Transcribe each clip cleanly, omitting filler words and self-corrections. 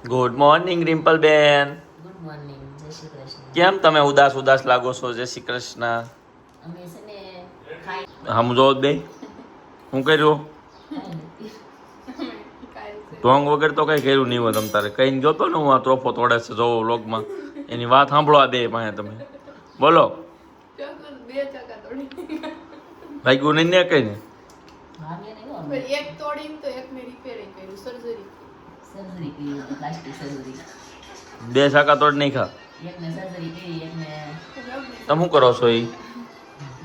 Good morning Rimple બેન. Good morning, જય શ્રી કૃષ્ણ. કેમ તમે ઉદાસ ઉદાસ લાગો છો? જય શ્રી કૃષ્ણ. અમે છે ને ખાઈ સમજો બે હું કર્યું ઢોંગ વગર તો કઈ કર્યું નહીં હોય. તમ તારે કઈ જોતો ને હું આ ત્રોફો તોડે છે જોવો વ્લોગમાં એની વાત સાંભળો આ બે પાસે તમે બોલો. ભાગ્યું નહીં ને કઈ ને ભાગે નહીં હો. એક તોડીને તો એકને રિપેરિંગ કર્યું સર્જરી સર્જરી કરી હતી, પ્લાસ્ટિક સર્જરી. બે શાકા તોડ નહીં ખા. એકને સર્જરી કરી, એકને તમે શું કરો છો? એ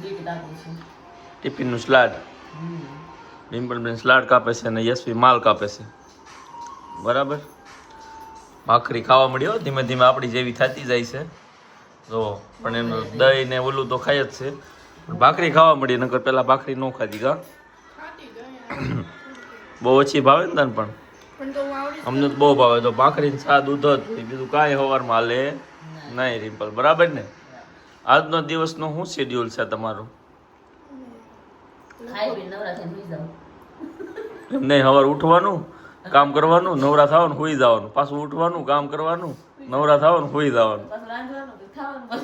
બીટ કાપું છું. ટિફિનનું સ્લાડ રિમ્પલ બેન સ્લાડ કાપે છે અને યશવી માલ કાપે છે. બરાબર. ભાખરી ખાવા મળી હો ધીમે ધીમે આપણી જેવી થતી જાય છે જો. પણ એનું દહીં ને ઓલું તો ખાય જ છે પણ ભાખરી ખાવા મળી. નકર પેલા ભાખરી ન ખાધી કા ખાતી જાય બહુ ઓછી ભાવે ને તને પણ પણ તો હું આવડી અમને તો બહુ ભાવે. તો ભાખરી ને સા દૂધ જ બીજું કાંઈ સવારમાં હાલે નહીં. રિમ્પલ બરાબર ને? આજનો દિવસનો શું શેડ્યુલ છે તમારું? ખાઈ પી નવરા થઈને સુઈ જાઉં. એમ નહીં, સવાર ઉઠવાનું કામ કરવાનું, નવરા થવાનું સુઈ જવાનું, પાછું ઉઠવાનું કામ કરવાનું, નવરા થવાનું સુઈ જવાનું. પાછું રાંધવાનું કે ખાવાનું બધું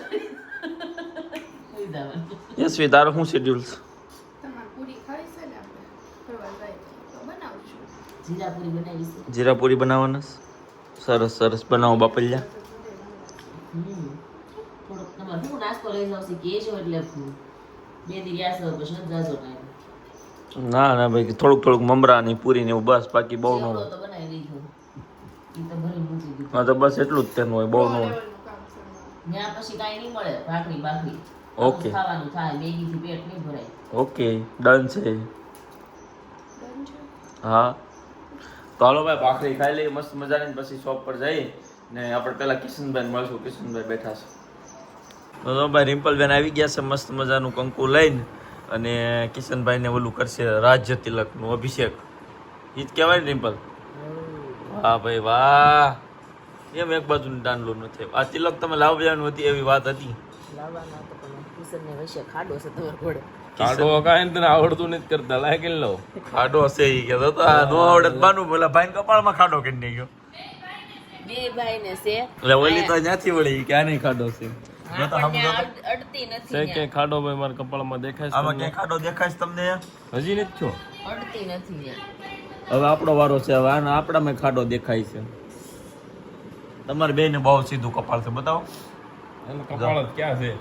સુઈ જવાનું. યશવી તારું શું શેડ્યુલ છે? તમારે પૂરી ખાઈ છે ને આપણે ફરવા જાય તો બનાવશું જીરા પૂરી બનાવી છે. જીરાપુરી બનાવવાના છે? સરસ સરસ બનાવો બાપલિયા. થોડોક તમારે શું નાસ્તો લઈ જાવ છે કે છો એટલે બે દી ગયા છો પછી નથી જાજો ટાઈમ. ના ના ભાઈ થોડુંક થોડુંક મમરા ની પૂરી ને એવું બસ, બાકી બહુ ન સેવડો હોય. તો બનાવી દીધો. ઈ તો ભરી મૂકી દીધું. હા તો બસ એટલું જ તેનું હોય, બહુ ન હોય. લેવલનું કામ છે ત્યાં પછી કાંઈ નહીં મળે, ભાખરી બાખરી ઓકે. ખાવાનું થાય, મેગીથી પેટ નહીં ભરાય. ઓકે ડન છે. ડન છે હા તો હાલો ભાઈ ભાખરી ખાઈ લઈએ મસ્ત મજાની, પછી શોપ પર જઈએ ને આપણે પેલા કિશનભાઈ મળશું. કિશનભાઈ બેઠા છે તો ભાઈ રિમ્પલબેન આવી ગયા છે મસ્ત મજાનું કંકુ લઈને, અને કિશનભાઈને ઓલું કરશે રાજ્ય તિલકનું અભિષેક. ઈ જ કહેવાય ને રિમ્પલ? વાહ ભાઈ વાહ. એમ એક બાજુની દાંડલું નથી. આ તિલક તમે લાવવાનું હતી એવી વાત હતી. લાવવાના તો પણ કિશનને વચ્ચે ખાડો છે તમારા ઘોડે. ખાડો કાંઈ તને આવડતું નથી કરતા લાય કે લો ખાડો હશે ઈ કહેતો તો. આ નો આવડે તો બાનું પેલા ભાઈ કપાળમાં ખાડો કરી નાખ્યો. બે ભાઈ ને છે એટલે ઓલી તો ત્યાંથી વળી કે આ નહીં ખાડો છે. જો તો આપણને સમજો તો. અડતી છે નથી કે ખાડો ભાઈ મારા કપાળમાં દેખાય છે આમાં તમને? ક્યાંય ખાડો દેખાય છે તમને? હજી નથી છો અડતી નથી યાર. હવે આપણો વારો છે. હવે આના આપણામાં ખાડો દેખાય છે. તમારે બેયને બહુ સીધું કપાળ છે. બતાવો. એનું કપાળ જ ક્યાં છે?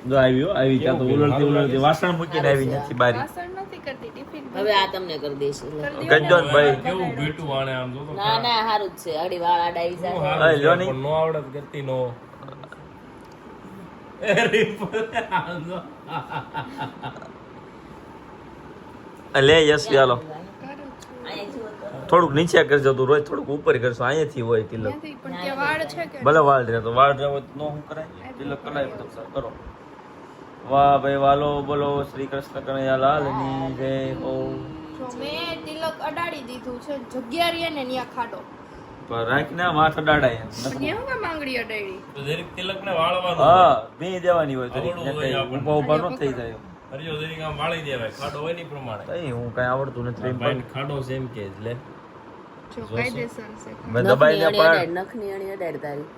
જો આવી હો, આવી ક્યાં તો ઉલળતી ઉલળતી વાસણ મૂકીને આવી નથી બારી. વાસણ નથી કરતી ટિફિન હવે આ તમને કરી દઈશ. ગજ્જો ને ભાઈ. કેવું ભીટું આણે આમ જો તો ના ના સારું જ છે, અડી વાળ આડાવી કેવું જાય. સારું હા, લ્યો છે, નહીં. પણ નો આવડે તો ગતિ નો એ રીપલ આમ જો. લે યસ ચાલો અહીંયા જુઓ તો. થોડુંક નીચે કરજો તું, રોજ થોડુંક ઉપર કરશો. અહીંયાથી હોય તિલક. ત્યાંથી પણ ત્યાં વાળ છે કે ભલે વાળ રહે તો વાળ રહે હોય તો નો શું કરાય? તિલક કરાય તો સર કરો. વાહ ભાઈ વાલો બોલો શ્રી કૃષ્ણ કનૈયા લાલની જય હો. જો મેં તિલક અડાડી દીધું છે જગ્યા રે ને ન્યા ખાડો પણ રાખ ને માથ અડાડાય. ન્યા હું કામ આંગળી અડાડી તો જરીક તિલકને વાળવાનું હા ભી દેવાની હોય તો આવડવું હોય આપણને. ઉભા ઉભા ન થઈ જાય. હરિયો જરીક આમ વાળી દેવાય ખાડો હોય ને ઈ પ્રમાણે કઈ હું કઈ આવડતું નથી. ભાઈને ખાડો છે એમ કે લે જો કાયદેસર છે મેં દબાઈને નખની પણ અડી નખની અડી અડાડ તારી.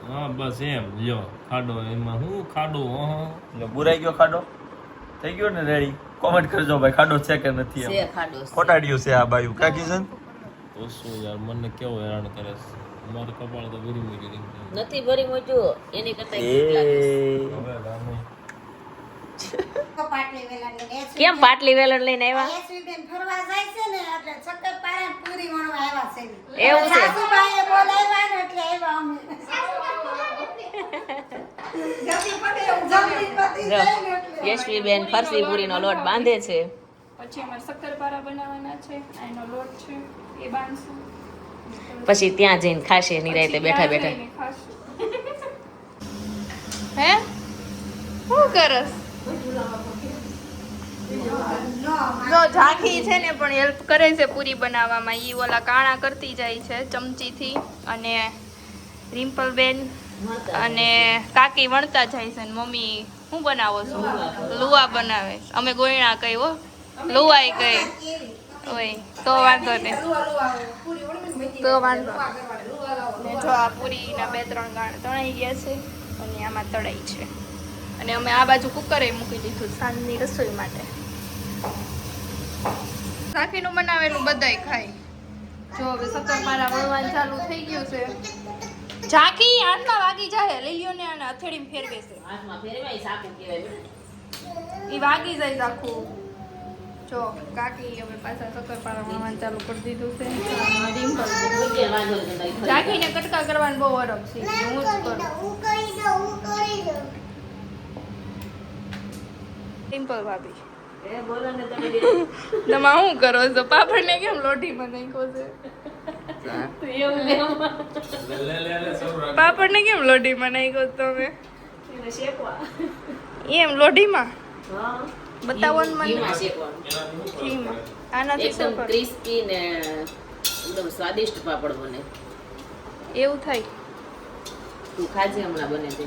હા બસ એમ લ્યો ખાડો એમાં હું ખાડો લો, બુરાઈ ગયો ખાડો થઈ ગયો ને રેડી. કોમેન્ટ કરજો ભાઈ ખાડો છે કે નથી એમ. છે ખાડો છે. ખોટાડ્યું છે આ બાયું કા કિશન? તો શું યાર મને કેવો હેરાન કરે છે મારું કપાળ તો વિરી મૂકી દીધું નથી ભરી મોટું એની કરતા એ હવે રામે કેમ પાટલી વેલણ લઈને આવ્યા? યશવીબેન ફરવા જાય છે ને એટલે શક્કરપારા ને પૂરી વણવા આવ્યા છે. એવું છે? સાસુબાઈએ બોલાવ્યા ને એટલે આવ્યા અમે. જલ્દી પતે એવું જલ્દી પતી જાય ને એટલે. યશવીબેન ફરસી પૂરીનો લોટ બાંધે છે. પછી અમારે શક્કરપારા બનાવવાના છે એનો લોટ છે એ બાંધશું પછી ત્યાં જઈને ખાશે નિરાયતે બેઠા બેઠા. જઈને ખાશું. હે શું કરસ જો ઝાંખી છે ને પણ હેલ્પ કરે છે પૂરી બનાવવામાં. ઈ ઓલા કાણા કરતી જાય છે ચમચીથી અને રિમ્પલબેન અને કાકી વણતા જાય છે ને મમ્મી શું બનાવો છો? લુવા બનાવે છે. અમે ગોયણા કહી હો લુવાઈ ગઈ ઓય તો વાંધો નહીં તો વાંધો ને જો આ પૂરીના 2-3 ગાણ તણાઈ ગયા છે અને આમાં તળાઈ છે અને અમે આ બાજુ કુકરે મૂકી દીધું સાંજની રસોઈ માટે રાખીનું બનાવેલું બધાય ખાય જો હવે શક્કરપારા વળવાનું ચાલુ થઈ ગયું છે ઝાંખી હાથમાં વાગી જાય લઈ લ્યો ને આને અથેડીમાં ફેરવે છે હાથમાં ફેરવાય સાકું કહેવાય બેટા. એ વાગી જાય આખું જો કાકી હવે પાછા શક્કરપારા વળવાનું ચાલુ કરી દીધું છે ડિમ્પલ બુદ્ધિ વાંધો નહીં તારી ઘરે. ઝાંખીને કટકા કરવાનું બહુ અરગ છે હું જ કરું હું કરી દઉં ડિમ્પલ ભાભી એ બોલો ને તમે બે. તમે શું કરો છો પાપડને કેમ લોઢીમાં નાખ્યો છે તો એવું લેવામાં. પાપડને કેમ લોઢીમાં નાખ્યો છે તમે એને શેકવા. એમ લોઢીમાં હા. બતાવો ને મને ઘીમાં શેકવાનું. ઘીમાં આનાથી શું એકદમ કરે? ક્રિસ્પી ને એકદમ સ્વાદિષ્ટ પાપડ બને. એવું થાય તું ખાજે હમણાં બને તે.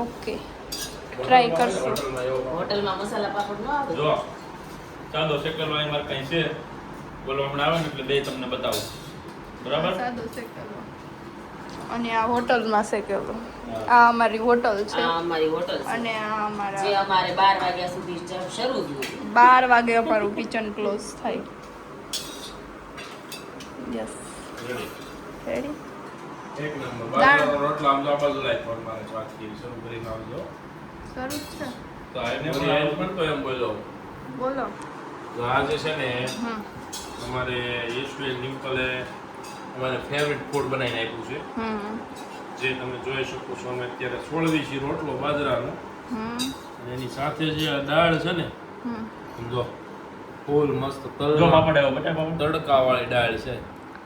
ઓકે ટ્રાય કરશું હોટલમાં મસાલા પાપડ ન આવે. જો સાદો શેકેલો અહીં મારે કઈ છે બોલો હમણાં આવે ને એટલે બે તમને બતાવું બરાબર સાદો શેકેલો અને આ હોટલમાં શેકેલો આ અમારી હોટલ છે આ અમારી હોટલ છે. અને આ અમારા જે અમારે 12 વાગ્યા સુધી શરૂ જ હોય. 12 વાગે અમારું કિચન ક્લોઝ થાય યસ રેડી એક નંબર દાળ. બાજરાનો રોટલો આમ તો આ બાજુ લાય પણ મારે વાત કરી શરૂ કરીને આવજો શરૂ જ છે તો આને પણ આજ પણ તો એમ બોલો બોલો તો આજે છે ને હમ અમારે યશવેલ નિમ્પલે અમારે ફેવરિટ ફૂડ બનાવીને આપ્યું છે હમ જે તમે જોઈ શકો છો અમે અત્યારે સોળવીસી રોટલો બાજરાનો હમ અને એની સાથે જે આ દાળ છે ને હમ સમજો ફૂલ મસ્ત જો પાપડ આવ્યો બટા પાપડ તડકાવાળી દાળ છે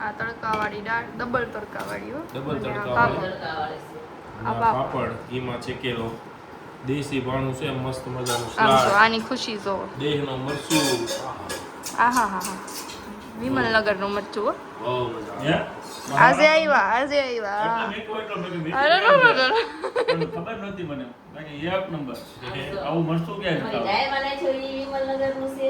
આ તડકાવાળી દાળ ડબલ તડકાવાળી હો ડબલ અને આ તડકાવાળી. પાપડ. તડકાવાળી છે. આ અને આ પાપડ ઘીમાં ચેકેલો દેશી ભાણું છે મસ્ત મજાનું આમ જો સલાડ આની ખુશી જોવો દેહનો મરચું આહા હા હા વિમલનગરનું મરચું હો બહુ મજા હે આજે આવ્યા એટલે મીઠું એટલે મેં કીધું અરે મીઠું રે રે રે. પણ ખબર નહોતી મને બાકી એક નંબર આવું મરચું ક્યાં અમારી ખાવ દાળ બનાવી છે એ વિમલનગરનું છે.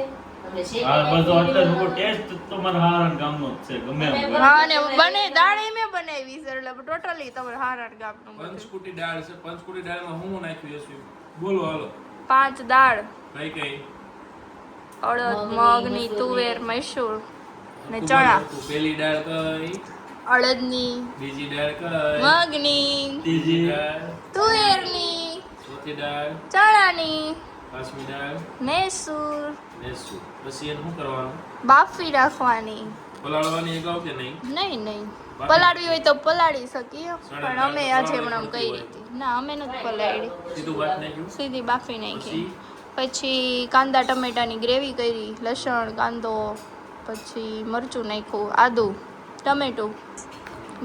અમે શેકી હા બધો નાખી અત્યારે વિમલનગરનું. ટેસ્ટ તો મારા હારણ ગામનો જ છે ગમે એમ કરો. હા અને બને દાળ એમે બનાવી છે એટલે ટોટલી તમે હારાડ ગામનું બધું પંચકુટી દાળ છે પંચકુટી દાળમાં હું નાખ્યું હશે બોલો હાલો 5 દાળ કઈ કઈ અડદ મગની, મગની મસૂરની. તુવેર મૈસૂર ને તું ચણા બોલ, તું પેલી દાળ કઈ અડદની બીજી દાળ કઈ મગની ત્રીજી દાળ તુવેરની ચોથી દાળ ચણાની પાંચમી દાળ મૈસૂર ને શું પછી એને શું કરવાનું બાફી રાખવાની પલાળવાની અગાઉ કે નહીં નહીં નહીં પલાળવી હોય તો પલાળી શકીએ પણ અમે આજે હમણાં પલાળવી કરી હતી ના અમે નથી પલાળી સીધું વાત નાખ્યું સીધી બાફી નાખી પછી પછી કાંદા ટમેટાની ગ્રેવી કરી લસણ કાંદો પછી મરચું નાખ્યું આદુ ટમેટું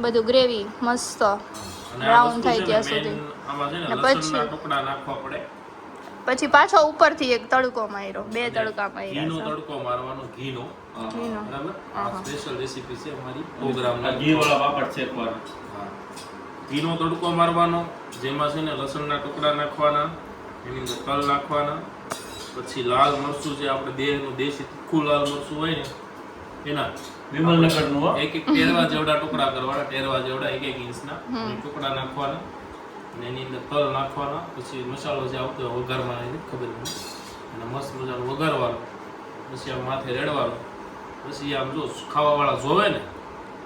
બધું ગ્રેવી મસ્ત અને આ બ્રાઉન વસ્તુ થાય છે ને ત્યાં સુધી main આમાં છે ને ને લસણના પછી- ટુકડા નાખવા પડે પછી પાછો ઉપરથી એક તડકો માર્યો 2 તડકા ઘીનો માર્યા તડકો મારવાનો ઘીનો ઘીનો. બરાબર આ આહા. સ્પેશિયલ રેસીપી છે અમારી 100 ગ્રામના આ ઘી વાળા પાપડ શેકવાના હા. ઘીનો તડકો મારવાનો જેમાં છે ને લસણના ટુકડા નાખવાના એની અંદર તલ નાખવાના પછી લાલ મરચું જે આપણે દેહનું દેશી તીખું લાલ મરચું હોય ને એના વિમલનગરનું હો એક એક ટેરવા જેવડા ટુકડા કરવાના ટેરવા જેવડા 1 ઇંચના એ ટુકડા નાખવાના અને એની અંદર તલ નાખવાના પછી મસાલો જે આવતો હોય વઘારમાં એની ખબર નહીં અને મસ્ત મજાનું વઘારવાનું પછી આમ માથે રેડવાનું પછી આમ જો ખાવાવાળા જોવે ને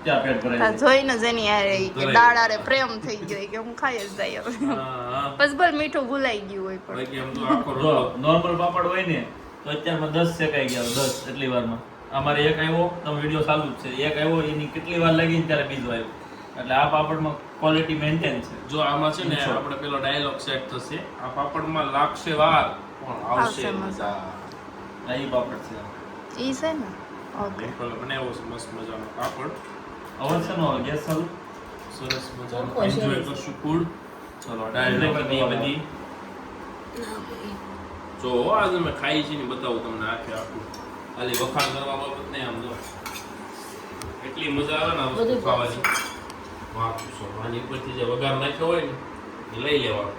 ત્યાં પેટ ભરાઈ આ જાય. જોઈને જ એની હારે ઈ કે ભરાઈ દાળ હારે પ્રેમ થઈ ગયો ઈ કે હું ખાઈ જ જાય હવે હા બસ ભલે મીઠું ભૂલાઈ ગયું હોય પણ બાકી આમ તો આખો જો રોટલો નોર્મલ પાપડ હોય ને તો અત્યારમાં 10 શેકાઈ ગયા 10 એટલી વારમાં અમારે એક આવ્યો તમે વિડીયો ચાલુ જ છે એક આવ્યો એની કેટલી વાર લાગી ને ત્યારે બીજો આવ્યો એટલે આ પાપડમાં ક્વોલિટી મેન્ટેન છે જો આમાં છે ને આપણે પેલો ડાયલોગ સેટ થશે આ પાપડમાં લાગશે વાર પણ આવશે આવશે મજા. મજા આ ઈ પાપડ છે ઈ છે ને ઓકે પેલો બનાવ્યો છે મસ્ત મજાનો પાપડ અવર છે નો ગેસ ચાલુ સરસ મજાનું ચોખ્ખો છે. એન્જોય કરશું ફૂડ ચલો ડાયલોગ બધી જો આજ અમે ખાઈ છીએ ને બતાવું તમને આખે આખું ખાલી વખાણ કરવા બાબત નહીં આમ જો એટલી મજા આવે ને આ વસ્તુ બધું ખાવાની વાહ સો આની ઉપરથી જે વઘાર નાખ્યો હોય ને એ લઈ લેવાનો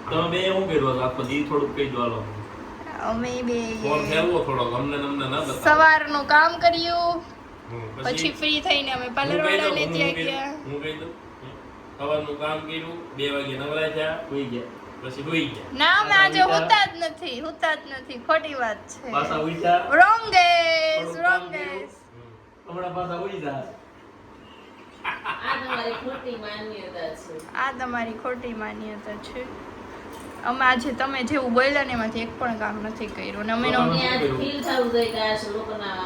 તમે બે શું કર્યું હતું આખો દી થોડુંક કહી દો હાલો અમે બે ફોન ફેરવો થોડોક અમને ને અમને ના બતાવો. સવારનું કામ કર્યું હમ, પછી ફ્રી થઈને અમે હું પાર્લર કહી દઉં, વાળાને હું ત્યાં કહી દઉં, ગયા. હું કહી દઉં. સવારનું કામ કર્યું 2 વાગે નવરાઈ ગયા હોઈ ગયા પછી હુઈ ગયા. ના અમે આજે પાછા હોતા જ નથી ખોટી વાત છે. પાછા ઉઈજા રોંગ ડેઝ થોડું રોંગ કામ કર્યું. ડેઝ. હમણાં પાછા ઉઈજા આ તમારી ખોટી માન્યતા છે. આ તમારી ખોટી માન્યતા છે. અમે આજે તમે જેવું બોલ્યા ને એમાંથી એક પણ કામ નથી કર્યું ને અમે તમને આજ feel થવું જોઈએ કે આ લોકોના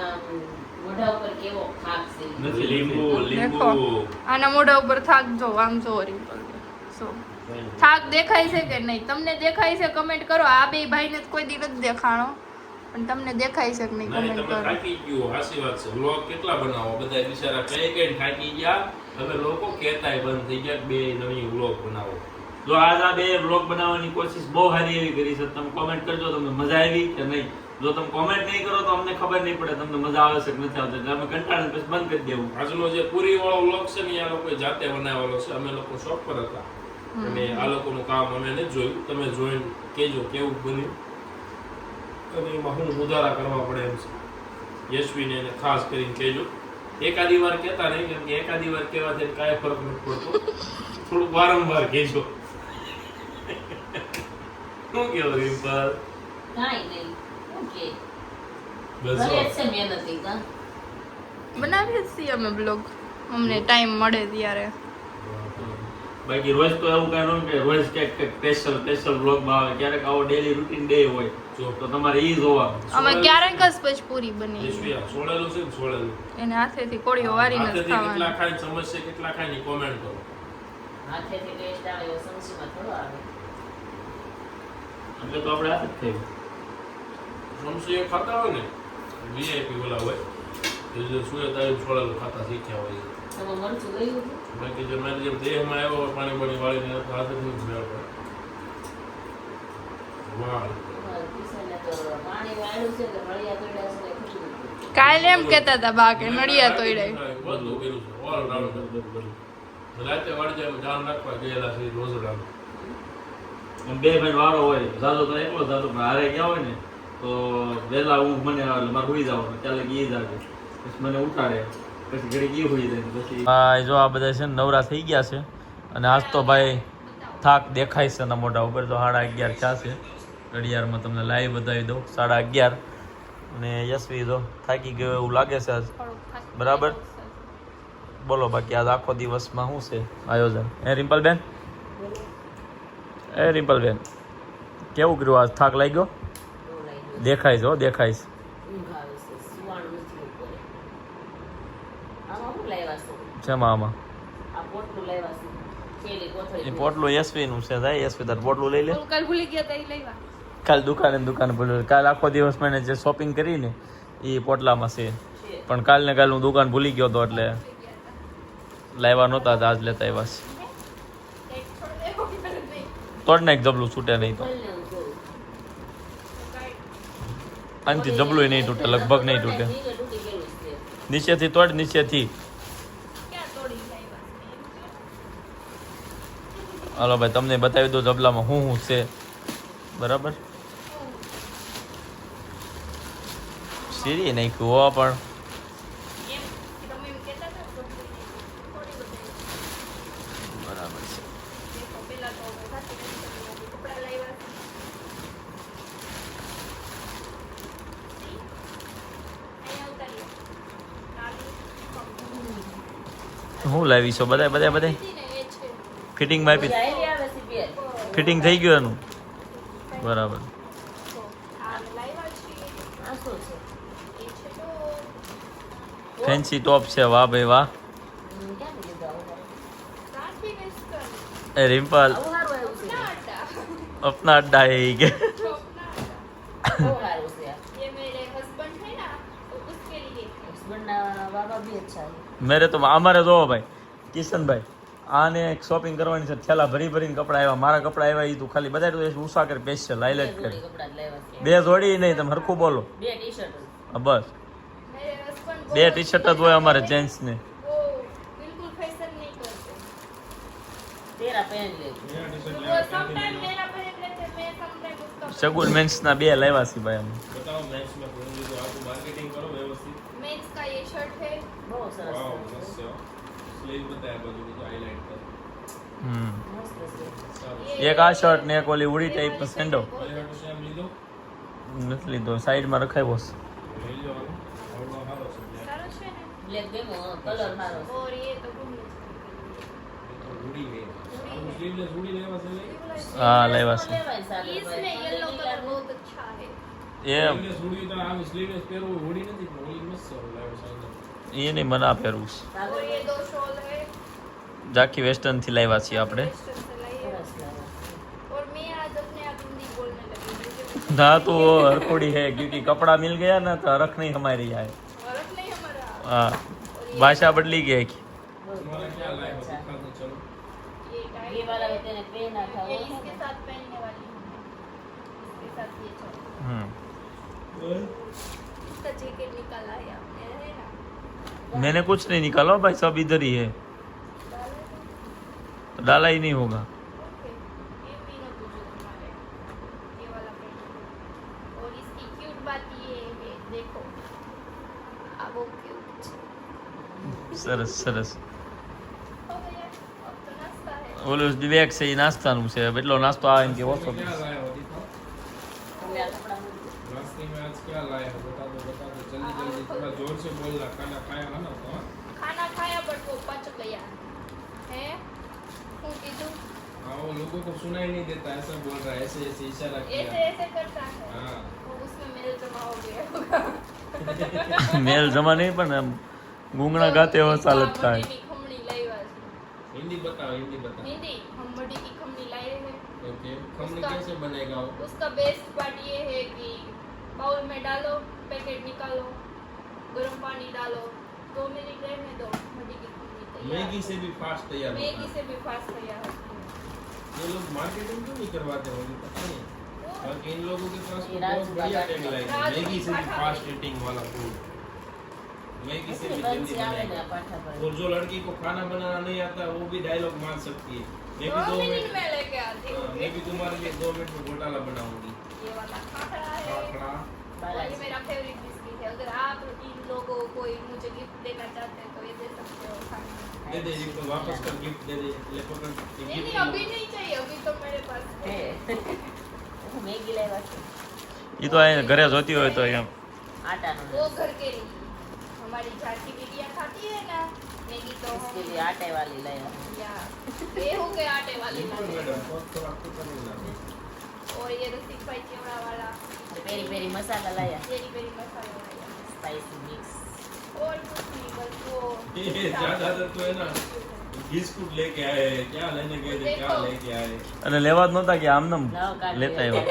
મોઢા ઉપર કેવો થાક છે. નથી લીંબુ દેખો લીંબુ આના મોઢા ઉપર થાક જો આમ જો રિમ્પલ સો થાક દેખાય છે કે નહીં તમને દેખાય છે કમેન્ટ કરો. આ બે ભાઈને તો કોઈ દી નથી દેખાણો પણ તમને દેખાય છે કે નહીં નહીં કમેન્ટ તમે કરો. થાકી ગયો સાચી વાત છે. વ્લોગ કેટલા બનાવો બધા બિચારા કઈ થાકી ગયા. હવે લોકો કહેતાય બંધ થઈ ગયા કે બે નવી વ્લોગ બનાવો. જો આજ આ બે બ્લોગ બનાવવાની કોશિશ બહુ સારી એવી કરી છે. તમે કોમેન્ટ કરજો તમને મજા આવી કે નહીં. જો તમે કોમેન્ટ નહીં કરો તો અમને ખબર નહીં પડે તમને મજા આવે છે કે નથી આવતી. એટલે અમે કંટાળીને પછી બંધ કરી દેવું. આજનો જે પૂરી વાળો વ્લોગ છે ને એ આ લોકોએ જાતે બનાવેલો છે. અમે લોકો શોપ પર હતા અને આ લોકોનું કામ અમે નથી જોયું. તમે જોઈને કહેજો કેવું બન્યું અને એમાં શું સુધારા કરવા પડે એમ છે. યશવીને એને ખાસ કરીને કહેજો. એકાદી વાર કહેતા નહીં કેમ કે એકાદી વાર કહેવાથી કાંઈ ફરક નથી પડતો. થોડુંક વારંવાર કહેજો. શું કહેવું રિમ્પલ? કાંઈ નહીં. ઓકે. બસ ભલે જ છે મહેનતી કાં? બનાવીએ જ છીએ અમે બ્લોગ અમને ટાઈમ મળે ત્યારે. બાકી રોજ તો એવું કાંઈ ન કે રોજ કંઈક સ્પેશિયલ બ્લોગમાં આવે. ક્યારેક આવો ડેલી રૂટીન ડે હોય જો તો તમારે ઈ જોવાનું. અમે ક્યારેક જ પછી પૂરી બની યશવી આ છોડેલું છે ને છોડેલું. એને હાથેથી કોળીઓ વારીને જ હાથેથી કેટલા ખાવાનું. ખાઈને સમજશે કેટલા ખાઈને કોમેન્ટ કરો. હાથેથી ટેસ્ટ આવે એવો સમસીમાં થોડો આવે. એટલે તો આપણે હાથ જ થયું. સમસી એ ખાતા હોય ને વીઆઈપી ઓલા હોય એ જે સુરત આવી છોડેલું ખાતા શીખ્યા હોય છે. તમે મરચું ગયું હતું? બાકી જે મારી જેમ દેહમાં આવ્યો હોય પાણી બાણી વાળીને તો હાથેથી જ મેળ પડે. વાહ તમારા કિશનને તો પાણી વાળ્યું છે કે મળ્યા તોડ્યા છે કે ખબર નથી. કાલે એમ કહેતા હતા બા કે નડિયા તોડ્યા. બધું કર્યું છે ઓલ રાઉન્ડર. રાતે વાળી જાય ધ્યાન રાખવા ગયેલા છે રોજડાનું. એમ બે ભાઈ વારો હોય જાજો તો એકલો જાતો પણ હારે ગયા હોય ને તો વહેલા ઊંઘ મને આવે એટલે મારે હોઈ જવાનું. ચાલે કે ઈ જાગે પછી મને ઉઠાડે પછી ઘડી ઈ હોઈ જાય પછી હા જો આ બધા છે ને નવરા થઈ ગયા છે અને આજ તો ભાઈ થાક દેખાય છે એના મોઢા ઉપર. તો 11:30 થયા છે. ઘડિયાળમાં તમને લાઈવ બતાવી દઉં 11:30 અને યશવી જો થાકી ગયો એવું લાગે છે આજ. બરાબર બોલો બાકી આજ આખો દિવસમાં શું છે આયોજન? રિમ્પલબેન રિમ્પલબેન કેવું કર્યું આજ? થાક લાગ્યો? બહુ લાગ્યું. દેખાય છે હો દેખાય છે. ઊંઘ આવે છે. સુવાનું નથી બપોરે. આમાં શું લાવ્યા છે? શેમાં આમાં? આ પોટલું લાવ્યા છે. પેલી કોથળી. એ પોટલું યશવીનું છે. જાય યશવી તાર પોટલું લઈ લે. કાલ ભૂલી ગયા તા ઈ લેવા. કાલ દુકાને ભૂલ્યો. કાલ આખો દિવસ મેં જે શોપિંગ કરીને એ પોટલામાં છે. છે. પણ કાલ ને કાલ હું દુકાન ભૂલી ગયો હતો એટલે લાવ્યા નહોતા. આજ લેતા આવ્યા છે. તોડ નાખ જબલું છૂટે નહીં તો. ખોલને હું જોઉં. આનથી જબલું નહીં તૂટે લગભગ નહીં તૂટે. નીચે તૂટી ગયેલું છે. નીચેથી તોડ નીચેથી. ક્યાં તોડી લાવ્યા? હાલો ભાઈ તમને બતાવી દો જબલામાં શું છે. બરાબર સીરી નાખ્યું હો પણ એમ તમે એમ કહેતા હતા તો થોડી બધી બરાબર છે. દેખો પેલા તો સાચી કપડા લાવ્યા છે. અહીંયા ઉતાર્યો. શું લાવી છો બધા ને એ છે ફિટિંગમાં આપી આયલી આવે છે બે. ફિટિંગ થઈ ગયું એનું? બરાબર. તો આ લાવ્યા છે આ શું છે? એ છે તો ફેન્સી ટોપ છે. વાહ ભાઈ વાહ. ક્યાંથી લીધા આવું? સાથી વેસ્ટર્ન એ રિમ્પલ આવું સારું આવ્યું છે. નાટા अपना अड्डा है ये के छोपना બહુ સારું છે આ. ये मेरे हस्बैंड है ना तो उसके लिए હસબન્ડના બાબા બી અચ્છા છે. मेरे तो हमारे दो भाई કિશનભાઈ આને એક શોપિંગ કરવાની છે. થેલા ભરી ભરીને કપડા આવ્યા. મારા કપડા આવ્યા એ તું ખાલી બતાવી દો. ઉષા કર સ્પેશિયલ હાઇલાઇટ જોડી કરી. કપડાં જ લાવ્યા છે. બે જોડી નહીં તમે હરખું બોલો. બે ટી-શર્ટ. હા, બસ मेरे हस्बैंड બે ટી શર્ટ જ હોય અમારે જેન્ટ્સ ને. वो बिल्कुल फैशन नहीं करते તેરા પહેન લે. वो समटाइम मेरा पहन लेते मैं समटाइम उसका સગુન મેન્સના 2 લાવ્યા છે ભાઈ અમે. बताओ मैच में कौन लीधो आपको मार्केटिंग करो व्यवस्थित मेंस का ये शर्ट है બહુ સરસ वाओ છે. मस्त है स्लीव बताया बाजू की हाईलाइट कर હમ મસ્ત છે. सारो એક આ શર્ટ ને એક ઓલી ઉડી ટાઈપ સેન્ડો वाले हटो सेम लीधो નથી લીધો, સાઈડમાં રખાવ્યો છે. ले लो आवडो हारो છે सारा છે ને બ્લેક ગેમો કલર સારો છે. और ये तो घूमने તો ઉડી ગઈ આપકો સ્લીવલેસ ઉડી લેવા છે લે હા લાવ્યા છે. લેવાય સાગર इसमें ભાઈ. येलो कलर बहुत अच्छा है એ સ્લીવલેસ ઉડી તો આ સ્લીવલેસ પહેરવું ઉડી નથી પણ ઓલી મસ્ત છે લાવ્યો સાઈઝ એ નહીં મને આ પહેરવું છે. સાગર और ये ભાઈ दो शॉल है જાખી વેસ્ટર્ન થી લાવ્યા છીએ આપણે. वेस्टर्न से लाई है સરસ લાગે છે. और मैं आज अपने आप हिंदी बोलने लगी मुझे ना तो वो हरकोड़ी है क्योंकि कपड़ा मिल गया ना तो हरख नहीं हमारी है. फर्क नहीं हमारा हाँ भाषा बदली गई है. तुम्हारा क्या लाइफ है दिखा दो चलो ये ये टाइट वाला है भी तेरे पहना था ये वो इसके साथ पहनने वाली हूँ इसके साथ ये चलो इसका जैकेट निकाला है आपने है ना मैंने कुछ नहीं निकाला भाई, सब इधर ही है, डाला है? तो डाला ही नहीं होगा. ओके ये मीनो पूछो तुम्हारे ये वाला पहनो और इसकी क्यूट बात ये है देखो अब वो क्यूट સરસ સરસ. हो गया अब तो नाश्ता है ઓલું વિવેક છે એ નાસ્તાનું છે, એટલો નાસ્તો આવે ને કે ઓછો क्या लाया हो दिखाओ તમે આ કપડાં મૂકી દો. रास्ते में आज क्या लाया हो बता दो जल्दी जल्दी थोड़ा जोर से बोलना खाना खाया है ना तो हाँ? खाना खाया बट वो पच गया है હું કીધું हाँ वो लोगों को सुनाई नहीं देता ऐसा बोल रहा है ऐसे ऐसे इशारा ऐसे किया ऐसे करता है हाँ वो उसमें मेल जमा हो गया होगा મેલ જમા નહીં પણ આમ ગુંગણા ગાતે એવો सा लगता है. मम्मी की खमणी लाया है हिंदी बताओ हिंदी बताओ हिंदी हम मडी की खमणी लाए हैं ओके खमनी उसका- कैसे बनेगा वो उसका बेस्ट पार्ट ये है कि बाउल में डालो पैकेट निकालो गर्म पानी डालो 2 मिनट रहने दो मडी की खमणी तैयार मैगी से भी फास्ट तैयार होता मैगी है से भी फास्ट तैयार होती है ये लोग मार्केटिंग क्यों नहीं करवाते होंगे पता नहीं वो बाकी इन लोगों के पास ये तो बहुत राजू बढ़िया बाबा टैगलाइन है राजू मैगी से भी बाबा फास्ट ईटिंग वाला फूड मैगी से भी બનશે जल्दी આવે ને बनेगा પાઠા પર. और जो लड़की को खाना बनाना नहीं आता वो भी डायलॉग मार सकती है मैं भी 2 2 मिनट मिनट में लेके आती हाँ, हूँ मैं भी तुम्हारे लिए 2 मिनट में घोटाला बनाऊंगी ये वाला खाखरा है खाखरा और ये બાલાજી. मेरा फेवरेट बिस्किट है अगर आप इन लोगों को मुझे गिफ्ट देना चाहते हैं तो ये दे सकते हो खाने में। दे दे इसको वापस कर गिफ्ट दे दे ले पकड़ ये नहीं gift नहीं अभी नहीं चाहिए अभी तो मेरे पास है હે. હું મેગી લાવ્યા છું. એ તો અહીંયા ઘરે જોતી હોય તો એમ આટાનું वो घर के लिए हमारी झांकी बिटिया खाती है ना मैगी तो इसके हम लिए आटे वाली लाया. या गेहूं के आटे वाली बिल्कुल लाए मैडम बहुत थोड़ा आपको करना और ये रसिक भाई चिवड़ा वाला પેરી પેરી મસાલા લાયા. पेरी पेरी मसाला लाया સ્પાઈસી મિક્સ. और कुछ नहीं बस वो ये ज्यादातर तो है ना बिस्कुट लेके आए क्या लेने गए थे क्या लेके आए અને લેવા જ નહોતા કે આમ નામ લાવ કાઢી લેતા આવ્યા.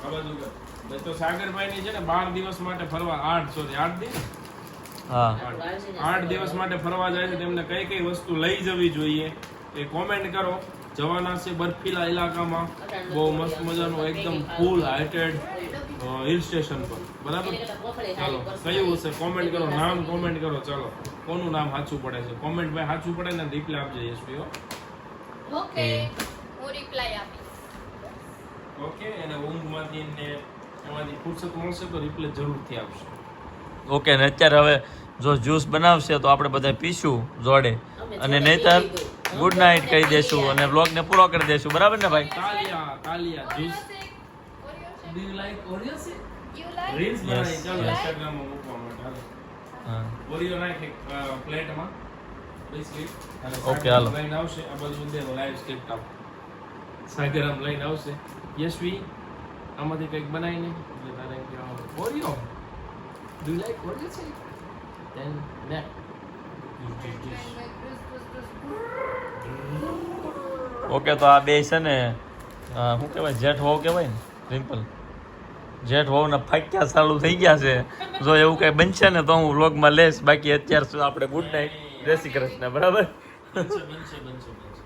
આ બાજુ કર. મેં તો સાગરભાઈ ની છે ને 12 દિવસ માટે ફરવા 8 દિન હા 8 દિવસ માટે ફરવા જાય છે તેમને કઈ કઈ વસ્તુ લઈ જવી જોઈએ એ કોમેન્ટ કરો જવાના છે બર્ફીલા ઇલાકામાં બહુ મસ્ત મજાનું એકદમ ફૂલ હાઇટેડ હિલ સ્ટેશન પર બરાબર ચાલો કયું હશે કોમેન્ટ કરો નામ કોમેન્ટ કરો ચાલો કોનું નામ સાચું પડે છે કોમેન્ટ ભાઈ સાચું પડે ને રિપ્લાય આપજો યશવીઓ ओके वो रिप्लाई આપી ઓકે અને ઊંઘમાંથી ને એમાંથી ફુરસત મળશે તો રિપ્લાય જરૂરથી આપશે ઓકે ને અત્યારે હવે જો જ્યુસ બનાવશે તો આપણે બધા પીશું જોડે અને નહીતર ગુડ નાઇટ કહી દેશું અને બ્લોગને પૂરો કરી દેશું, બરાબર ને ભાઈ? તાલિયા તાલિયા Oreo juice shake Oreo shake do you like Oreo say you like reels બનાવી ચાલો Yes. ઇન્સ્ટાગ્રામ માં મૂકવા માટે હાલો હા ઓરિયો નાખ એક પ્લેટમાં બિસ્કિટ અને Okay, હાલો. લઈને આવશે આ બાજુ અંદર લાઈવ સ્ક્રિપ્ટ આપ સાગરમ લઈને આવશે યશવી આમાંથી કંઈક બનાવીને એટલે તારે કહેવાનું Oreo do you like Oreo સે ધેન નેક ઓકે તો આ બે છે ને શું કહેવાય જેઠ વહુ કહેવાય ને સિમ્પલ જેઠ વહુ ના ફાક્યા ચાલુ થઈ ગયા છે. જો એવું કંઈ બનશે ને તો હું વ્લોગમાં લઈશ, બાકી અત્યાર સુધી આપણે ગુડ નાઇટ, જય શ્રી કૃષ્ણ, બરાબર? બનશે બનશે બનશે બનશે